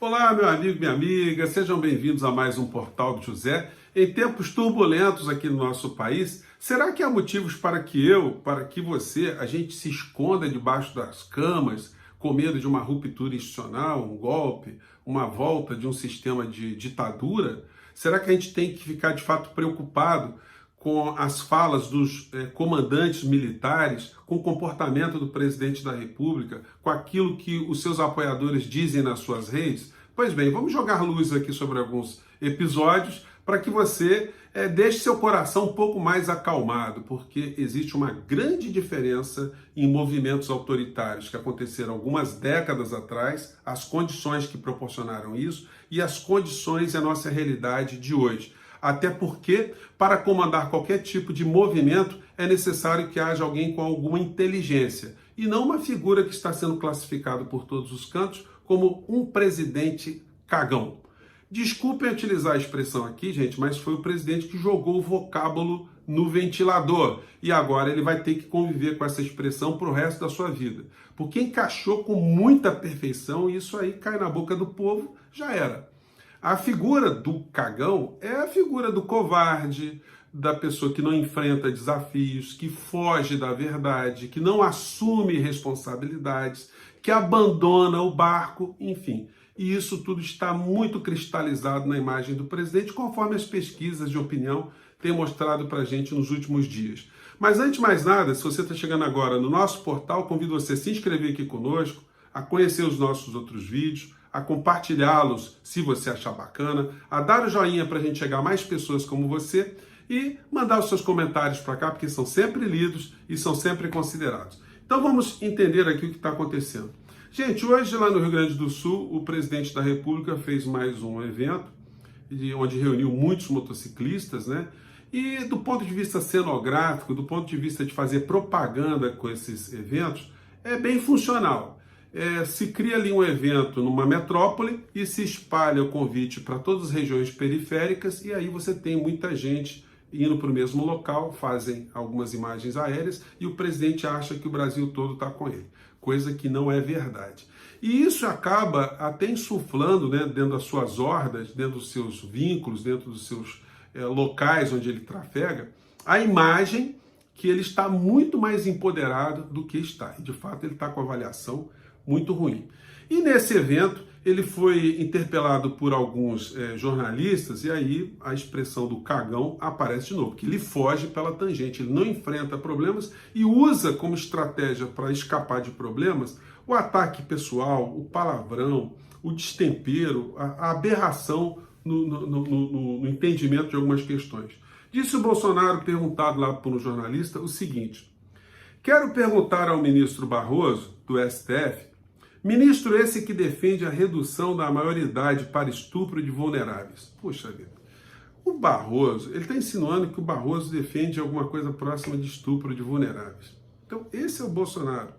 Olá, meu amigo, minha amiga, sejam bem-vindos a mais um Portal do José. Em tempos turbulentos aqui no nosso país, será que há motivos para que você, a gente se esconda debaixo das camas, com medo de uma ruptura institucional, um golpe, uma volta de um sistema de ditadura? Será que a gente tem que ficar de fato preocupado com as falas dos comandantes militares, com o comportamento do presidente da República, com aquilo que os seus apoiadores dizem nas suas redes? Pois bem, vamos jogar luz aqui sobre alguns episódios para que você deixe seu coração um pouco mais acalmado, porque existe uma grande diferença em movimentos autoritários que aconteceram algumas décadas atrás, as condições que proporcionaram isso e as condições e a nossa realidade de hoje. Até porque, para comandar qualquer tipo de movimento, é necessário que haja alguém com alguma inteligência, e não uma figura que está sendo classificada por todos os cantos como um presidente cagão. Desculpem utilizar a expressão aqui, gente, mas foi o presidente que jogou o vocábulo no ventilador, e agora ele vai ter que conviver com essa expressão para o resto da sua vida. Porque encaixou com muita perfeição e isso aí cai na boca do povo, já era. A figura do cagão é a figura do covarde, da pessoa que não enfrenta desafios, que foge da verdade, que não assume responsabilidades, que abandona o barco, enfim. E isso tudo está muito cristalizado na imagem do presidente, conforme as pesquisas de opinião têm mostrado para a gente nos últimos dias. Mas antes de mais nada, se você está chegando agora no nosso portal, convido você a se inscrever aqui conosco, a conhecer os nossos outros vídeos, a compartilhá-los se você achar bacana, a dar o joinha para a gente chegar a mais pessoas como você e mandar os seus comentários para cá, porque são sempre lidos e são sempre considerados. Então vamos entender aqui o que está acontecendo. Gente, hoje lá no Rio Grande do Sul, o presidente da República fez mais um evento, onde reuniu muitos motociclistas, né? E do ponto de vista cenográfico, do ponto de vista de fazer propaganda com esses eventos, é bem funcional. Se cria ali um evento numa metrópole e se espalha o convite para todas as regiões periféricas, e aí você tem muita gente indo para o mesmo local, fazem algumas imagens aéreas e o presidente acha que o Brasil todo está com ele, coisa que não é verdade. E isso acaba até insuflando, né, dentro das suas hordas, dentro dos seus vínculos, dentro dos seus locais onde ele trafega, a imagem que ele está muito mais empoderado do que está. E de fato ele está com avaliação muito ruim. E nesse evento ele foi interpelado por alguns jornalistas e aí a expressão do cagão aparece de novo, que ele foge pela tangente, ele não enfrenta problemas e usa como estratégia para escapar de problemas o ataque pessoal, o palavrão, o destempero, a aberração no entendimento de algumas questões. Disse o Bolsonaro, perguntado lá por um jornalista, o seguinte: quero perguntar ao ministro Barroso, do STF, ministro esse que defende a redução da maioridade para estupro de vulneráveis. Puxa vida. O Barroso, ele está insinuando que o Barroso defende alguma coisa próxima de estupro de vulneráveis. Então, esse é o Bolsonaro,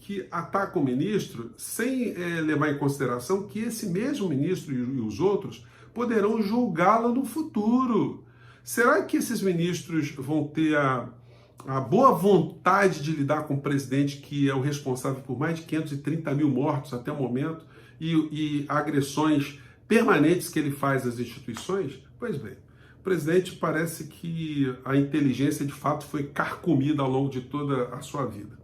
que ataca o ministro sem levar em consideração que esse mesmo ministro e os outros poderão julgá-lo no futuro. Será que esses ministros vão ter a boa vontade de lidar com o presidente que é o responsável por mais de 530 mil mortos até o momento e agressões permanentes que ele faz às instituições? Pois bem, o presidente parece que a inteligência de fato foi carcomida ao longo de toda a sua vida.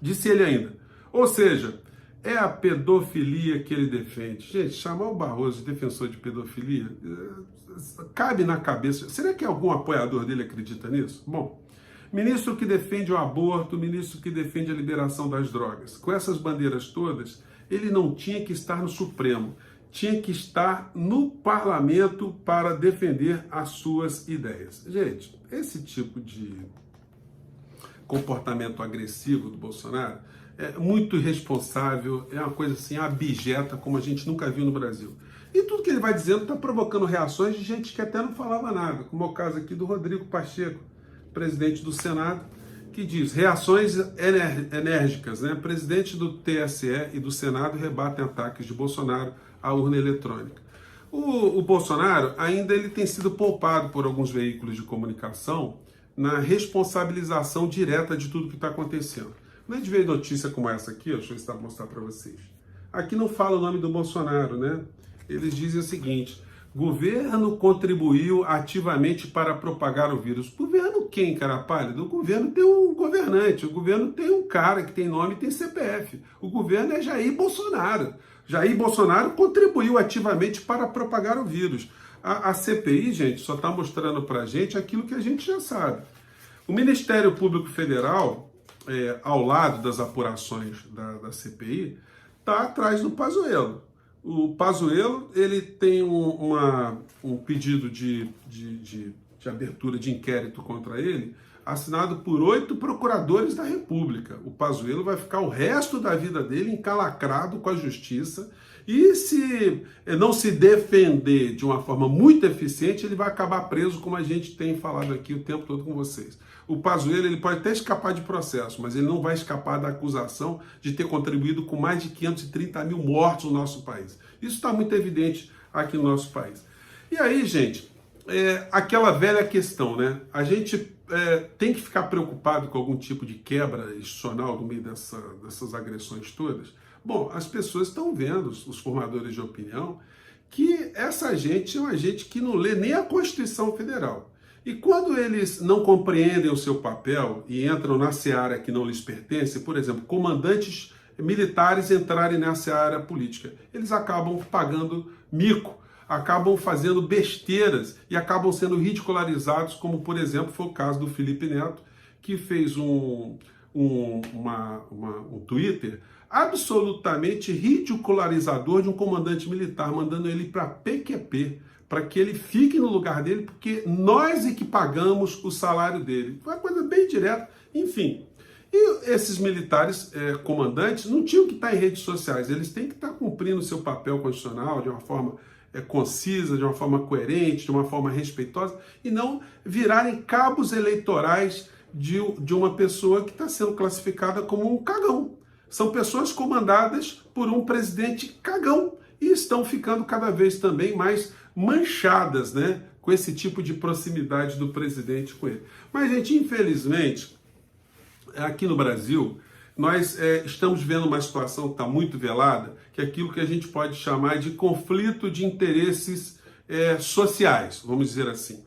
Disse ele ainda, ou seja, é a pedofilia que ele defende. Gente, chamar o Barroso de defensor de pedofilia cabe na cabeça. Será que algum apoiador dele acredita nisso? Bom, ministro que defende o aborto, ministro que defende a liberação das drogas. Com essas bandeiras todas, ele não tinha que estar no Supremo, tinha que estar no parlamento para defender as suas ideias. Gente, esse tipo de comportamento agressivo do Bolsonaro é muito irresponsável, é uma coisa assim abjeta, como a gente nunca viu no Brasil. E tudo que ele vai dizendo está provocando reações de gente que até não falava nada, como é o caso aqui do Rodrigo Pacheco, presidente do Senado, que diz, reações enérgicas, né? Presidente do TSE e do Senado rebatem ataques de Bolsonaro à urna eletrônica. O Bolsonaro ainda ele tem sido poupado por alguns veículos de comunicação na responsabilização direta de tudo que está acontecendo. Quando a gente vê notícia como essa aqui, deixa eu mostrar para vocês. Aqui não fala o nome do Bolsonaro, né? Eles dizem o seguinte: governo contribuiu ativamente para propagar o vírus. Governo quem, cara pálido? O governo tem um governante, o governo tem um cara que tem nome e tem CPF. O governo é Jair Bolsonaro. Jair Bolsonaro contribuiu ativamente para propagar o vírus. A CPI, gente, só está mostrando para a gente aquilo que a gente já sabe. O Ministério Público Federal, ao lado das apurações da CPI, está atrás do Pazuello. O Pazuello, ele tem um pedido de abertura de inquérito contra ele, assinado por 8 procuradores da República. O Pazuello vai ficar o resto da vida dele encalacrado com a justiça, e se não se defender de uma forma muito eficiente, ele vai acabar preso, como a gente tem falado aqui o tempo todo com vocês. O Pazuello, ele pode até escapar de processo, mas ele não vai escapar da acusação de ter contribuído com mais de 530 mil mortos no nosso país. Isso está muito evidente aqui no nosso país. E aí, gente, aquela velha questão, né? A gente tem que ficar preocupado com algum tipo de quebra institucional no meio dessas agressões todas? Bom, as pessoas estão vendo, os formadores de opinião, que essa gente é uma gente que não lê nem a Constituição Federal. E quando eles não compreendem o seu papel e entram na seara que não lhes pertence, por exemplo, comandantes militares entrarem nessa área política, eles acabam pagando mico, acabam fazendo besteiras e acabam sendo ridicularizados, como, por exemplo, foi o caso do Felipe Neto, que fez um Twitter absolutamente ridicularizador de um comandante militar, mandando ele para PQP, para que ele fique no lugar dele, porque nós é que pagamos o salário dele. Foi uma coisa bem direta, enfim. E esses militares comandantes não tinham que estar em redes sociais, eles têm que estar cumprindo o seu papel constitucional de uma forma concisa, de uma forma coerente, de uma forma respeitosa, e não virarem cabos eleitorais de uma pessoa que está sendo classificada como um cagão. São pessoas comandadas por um presidente cagão e estão ficando cada vez também mais manchadas, né, com esse tipo de proximidade do presidente com ele. Mas, gente, infelizmente, aqui no Brasil, nós estamos vendo uma situação que está muito velada, que é aquilo que a gente pode chamar de conflito de interesses sociais, vamos dizer assim.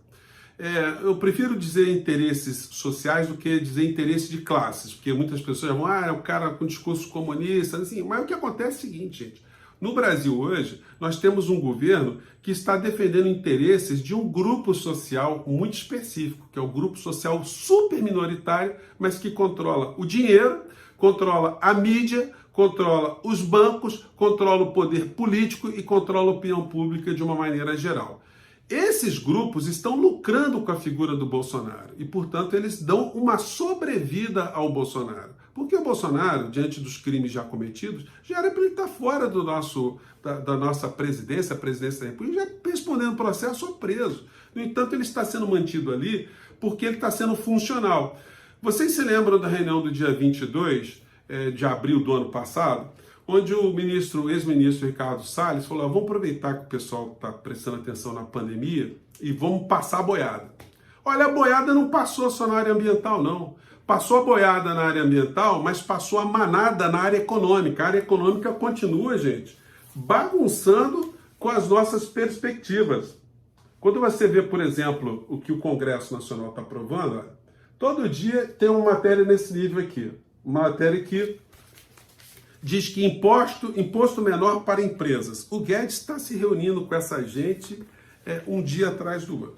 Eu prefiro dizer interesses sociais do que dizer interesse de classes, porque muitas pessoas vão, é o cara com discurso comunista, assim, mas o que acontece é o seguinte, gente, no Brasil hoje, nós temos um governo que está defendendo interesses de um grupo social muito específico, que é o grupo social super minoritário, mas que controla o dinheiro, controla a mídia, controla os bancos, controla o poder político e controla a opinião pública de uma maneira geral. Esses grupos estão lucrando com a figura do Bolsonaro e, portanto, eles dão uma sobrevida ao Bolsonaro. Porque o Bolsonaro, diante dos crimes já cometidos, já era para ele estar fora da nossa presidência, a presidência da República, já respondendo processo ou preso. No entanto, ele está sendo mantido ali porque ele está sendo funcional. Vocês se lembram da reunião do dia 22 de abril do ano passado? Onde o ex-ministro Ricardo Salles falou, vamos aproveitar que o pessoal está prestando atenção na pandemia e vamos passar a boiada. Olha, a boiada não passou só na área ambiental, não. Passou a boiada na área ambiental, mas passou a manada na área econômica. A área econômica continua, gente, bagunçando com as nossas perspectivas. Quando você vê, por exemplo, o que o Congresso Nacional está aprovando, todo dia tem uma matéria nesse nível aqui. Uma matéria que diz que imposto menor para empresas. O Guedes está se reunindo com essa gente um dia atrás do outro.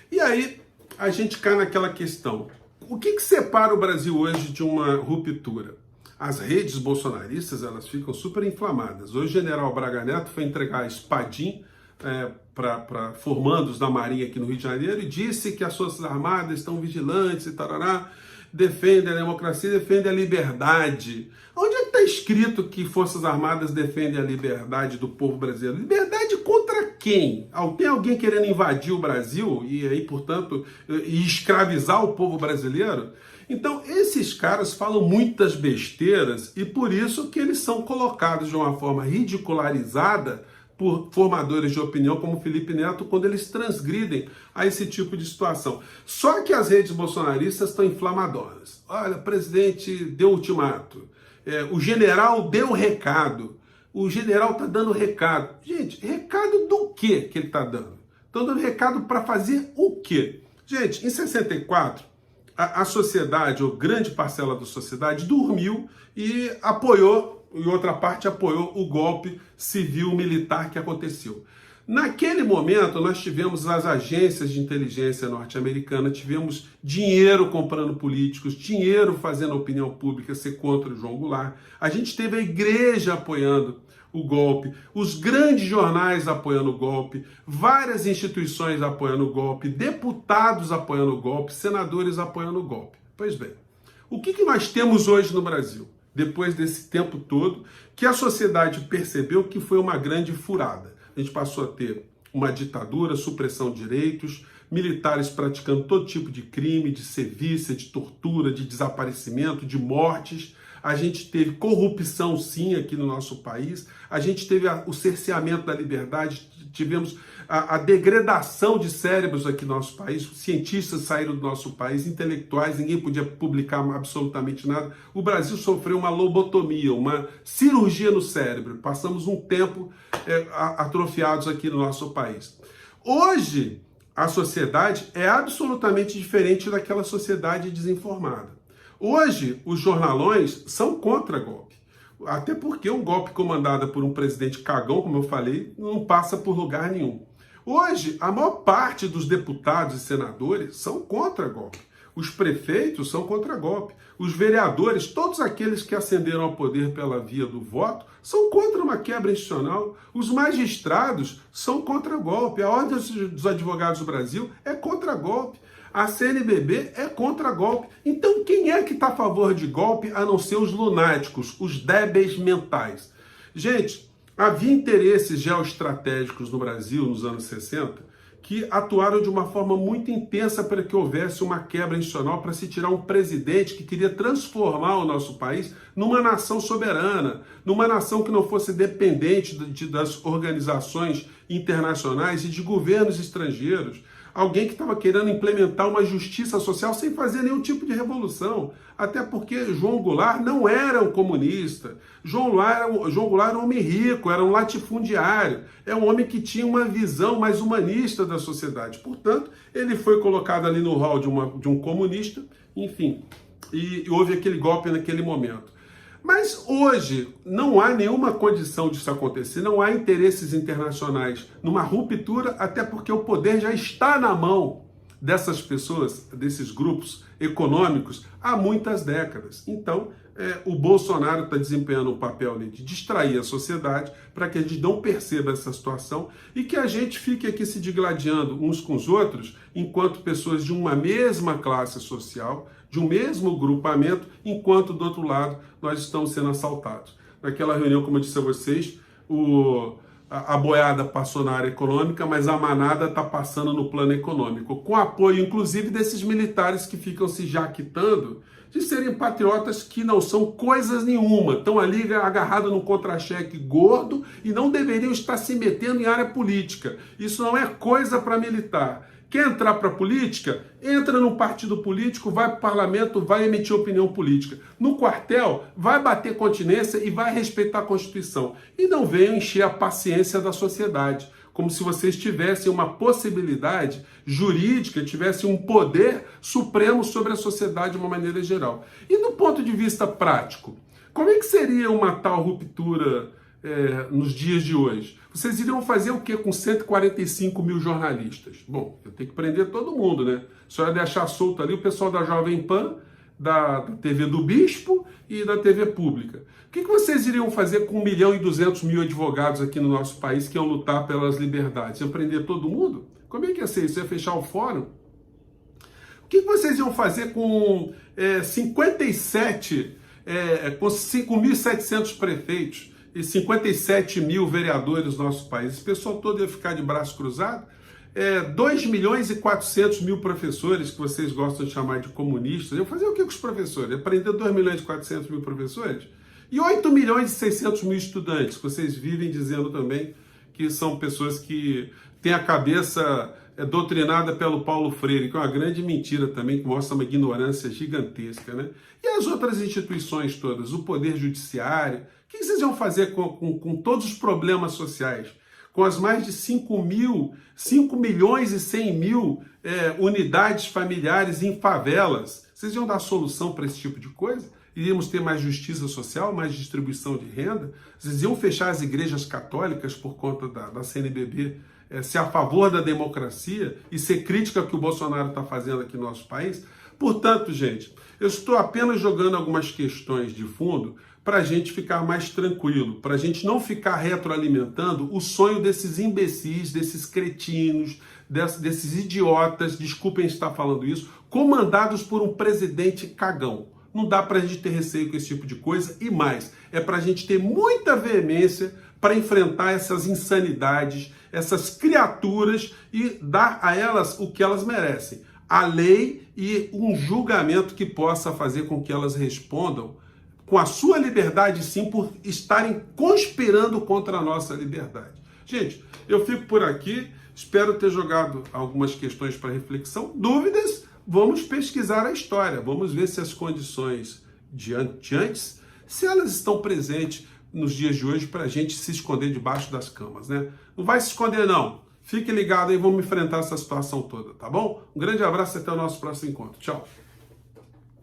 E aí a gente cai naquela questão. O que separa o Brasil hoje de uma ruptura? As redes bolsonaristas, elas ficam super inflamadas. Hoje o general Braga Neto foi entregar a Espadim para formandos da Marinha aqui no Rio de Janeiro e disse que as Forças Armadas estão vigilantes e tarará, defendem a democracia, defendem a liberdade. Onde é que está escrito que Forças Armadas defendem a liberdade do povo brasileiro? Liberdade contra quem? Tem alguém querendo invadir o Brasil e aí, portanto, escravizar o povo brasileiro? Então, esses caras falam muitas besteiras e por isso que eles são colocados de uma forma ridicularizada por formadores de opinião como Felipe Neto, quando eles transgridem a esse tipo de situação. Só que as redes bolsonaristas estão inflamadoras. Olha, o presidente deu ultimato, o general deu recado. o general está dando recado. Gente, recado do quê que ele está dando? Estão dando recado para fazer o quê? Gente, em 64, a sociedade, ou grande parcela da sociedade, dormiu e apoiou, e outra parte apoiou o golpe civil-militar que aconteceu. Naquele momento, nós tivemos as agências de inteligência norte-americana, tivemos dinheiro comprando políticos, dinheiro fazendo a opinião pública ser contra o João Goulart. A gente teve a igreja apoiando o golpe, os grandes jornais apoiando o golpe, várias instituições apoiando o golpe, deputados apoiando o golpe, senadores apoiando o golpe. Pois bem, o que nós temos hoje no Brasil? Depois desse tempo todo, que a sociedade percebeu que foi uma grande furada. A gente passou a ter uma ditadura, supressão de direitos, militares praticando todo tipo de crime, de sevícia, de tortura, de desaparecimento, de mortes. A gente teve corrupção, sim, aqui no nosso país. A gente teve o cerceamento da liberdade, tivemos a degradação de cérebros aqui no nosso país. Cientistas saíram do nosso país, intelectuais, ninguém podia publicar absolutamente nada. O Brasil sofreu uma lobotomia, uma cirurgia no cérebro. Passamos um tempo atrofiados aqui no nosso país. Hoje, a sociedade é absolutamente diferente daquela sociedade desinformada. Hoje, os jornalões são contra golpe. Até porque um golpe comandado por um presidente cagão, como eu falei, não passa por lugar nenhum. Hoje, a maior parte dos deputados e senadores são contra golpe. Os prefeitos são contra golpe. Os vereadores, todos aqueles que ascenderam ao poder pela via do voto, são contra uma quebra institucional. Os magistrados são contra golpe. A Ordem dos Advogados do Brasil é contra golpe. A CNBB é contra golpe. Então, quem é que está a favor de golpe, a não ser os lunáticos, os débeis mentais? Gente, havia interesses geoestratégicos no Brasil nos anos 60 que atuaram de uma forma muito intensa para que houvesse uma quebra institucional, para se tirar um presidente que queria transformar o nosso país numa nação soberana, numa nação que não fosse dependente das organizações internacionais e de governos estrangeiros. Alguém que estava querendo implementar uma justiça social sem fazer nenhum tipo de revolução. Até porque João Goulart não era um comunista. João Goulart era um homem rico, era um latifundiário. É um homem que tinha uma visão mais humanista da sociedade. Portanto, ele foi colocado ali no hall de um comunista, enfim. E houve aquele golpe naquele momento. Mas hoje não há nenhuma condição disso acontecer, não há interesses internacionais numa ruptura, até porque o poder já está na mão dessas pessoas, desses grupos econômicos, há muitas décadas. Então, o Bolsonaro está desempenhando um papel ali de distrair a sociedade para que a gente não perceba essa situação e que a gente fique aqui se digladiando uns com os outros, enquanto pessoas de uma mesma classe social, de um mesmo grupamento, enquanto do outro lado nós estamos sendo assaltados. Naquela reunião, como eu disse a vocês, a boiada passou na área econômica, mas a manada está passando no plano econômico, com apoio, inclusive, desses militares que ficam se jaquitando de serem patriotas que não são coisas nenhuma, estão ali agarrados num contra-cheque gordo e não deveriam estar se metendo em área política. Isso não é coisa para militar. Quer entrar para a política? Entra num partido político, vai para o parlamento, vai emitir opinião política. No quartel, vai bater continência e vai respeitar a Constituição. E não venham encher a paciência da sociedade, como se vocês tivessem uma possibilidade jurídica, tivessem um poder supremo sobre a sociedade de uma maneira geral. E do ponto de vista prático, como é que seria uma tal ruptura nos dias de hoje? Vocês iriam fazer o quê com 145 mil jornalistas? Bom, eu tenho que prender todo mundo, né? Só ia deixar solto ali o pessoal da Jovem Pan, da TV do Bispo e da TV Pública. O que vocês iriam fazer com 1.200.000 advogados aqui no nosso país que iam lutar pelas liberdades? Iam prender todo mundo? Como é que ia ser isso? Ia fechar o fórum? O que vocês iam fazer com 5.700 prefeitos e 57 mil vereadores do nosso país? Esse pessoal todo ia ficar de braço cruzado? 2.400.000 professores, que vocês gostam de chamar de comunistas, iam fazer o que com os professores? Ia prender 2.400.000 professores? E 8.600.000 estudantes, que vocês vivem dizendo também que são pessoas que têm a cabeça doutrinada pelo Paulo Freire, que é uma grande mentira também, que mostra uma ignorância gigantesca, né? E as outras instituições todas, o Poder Judiciário, O que vocês iam fazer com todos os problemas sociais? Com as mais de 5 milhões e 100 mil unidades familiares em favelas? Vocês iam dar solução para esse tipo de coisa? Iríamos ter mais justiça social, mais distribuição de renda? Vocês iam fechar as igrejas católicas por conta da CNBB ser a favor da democracia e ser crítica ao que o Bolsonaro está fazendo aqui no nosso país? Portanto, gente, eu estou apenas jogando algumas questões de fundo para a gente ficar mais tranquilo, para a gente não ficar retroalimentando o sonho desses imbecis, desses cretinos, desses idiotas, desculpem estar falando isso, comandados por um presidente cagão. Não dá para a gente ter receio com esse tipo de coisa e mais, é para a gente ter muita veemência para enfrentar essas insanidades, essas criaturas e dar a elas o que elas merecem. A lei e um julgamento que possa fazer com que elas respondam com a sua liberdade, sim, por estarem conspirando contra a nossa liberdade. Gente, eu fico por aqui, espero ter jogado algumas questões para reflexão. Dúvidas? Vamos pesquisar a história, vamos ver se as condições de antes, se elas estão presentes nos dias de hoje para a gente se esconder debaixo das camas, né? Não vai se esconder, não. Fique ligado aí, vamos enfrentar essa situação toda, tá bom? Um grande abraço e até o nosso próximo encontro. Tchau!